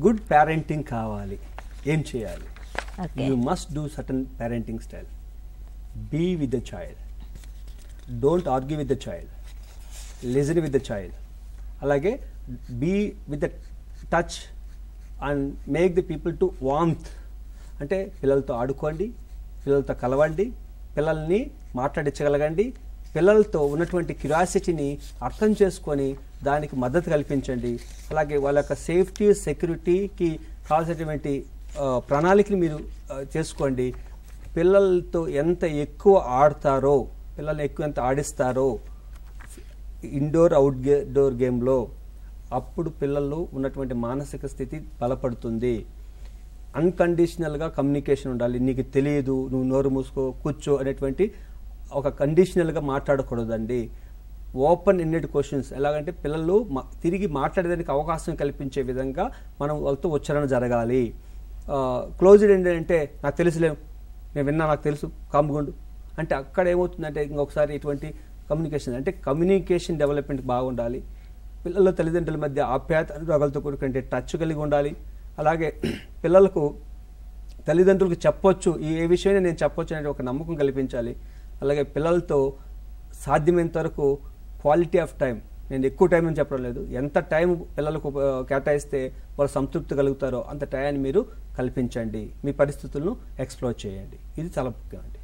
Good parenting కావాలి. ఏం చేయాలి? Okay. You must do certain parenting style. Be with the child. Don't argue with the child. Listen with the child. అలాగే be with the touch and make the people to warmth. అంటే పిల్లలతో ఆడుకోండి, పిల్లలతో కలవండి, పిల్లల్ని మాట్లాడించగలగండి, పిల్లలతో ఉన్నటువంటి క్యూరియాసిటీని అర్థం చేసుకొని దానికి మద్దతు కల్పించండి. అలాగే వాళ్ళ యొక్క సేఫ్టీ సెక్యూరిటీకి కావాల్సినటువంటి ప్రణాళికలు మీరు చేసుకోండి. పిల్లలతో ఎంత ఎక్కువ ఆడతారో, పిల్లల్ని ఎక్కువ ఎంత ఆడిస్తారో ఇండోర్ అవుట్డోర్ గేమ్లో, అప్పుడు పిల్లలు ఉన్నటువంటి మానసిక స్థితి బలపడుతుంది. అన్కండిషనల్గా కమ్యూనికేషన్ ఉండాలి. నీకు తెలియదు, నువ్వు నోరు మూసుకో, కూర్చో అనేటువంటి ఒక కండిషనల్గా మాట్లాడకూడదండి. ఓపెన్ ఎండెడ్ క్వశ్చన్స్, ఎలాగంటే పిల్లలు తిరిగి మాట్లాడేదానికి అవకాశం కల్పించే విధంగా మనం వాళ్ళతో ఉచ్చారణ జరగాలి. క్లోజ్డ్ ఎండెడ్ అంటే నాకు తెలుసులేము, నేను విన్నా, నాకు తెలుసు, కామ్గుండు అంటే అక్కడ ఏమవుతుందంటే ఇంకొకసారి ఇటువంటి కమ్యూనికేషన్, అంటే కమ్యూనికేషన్ డెవలప్మెంట్ బాగుండాలి. పిల్లల తల్లిదండ్రుల మధ్య ఆప్యాయత అనురాగాలతో కూడుకుంటే టచ్ కలిగి ఉండాలి. అలాగే పిల్లలకు తల్లిదండ్రులకు చెప్పొచ్చు, ఏ విషయమైనా నేను చెప్పొచ్చు అనే ఒక నమ్మకం కల్పించాలి. అలాగే పిల్లలతో సాధ్యమైనంత వరకు క్వాలిటీ ఆఫ్ టైం, నేను ఎక్కువ టైం అని చెప్పడం లేదు, ఎంత టైం పిల్లలకు కేటాయిస్తే వాళ్ళు సంతృప్తి కలుగుతారో అంత టైంని మీరు కల్పించండి. మీ పరిస్థితులను ఎక్స్ప్లోర్ చేయండి. ఇది చాలా ముఖ్యం అండి.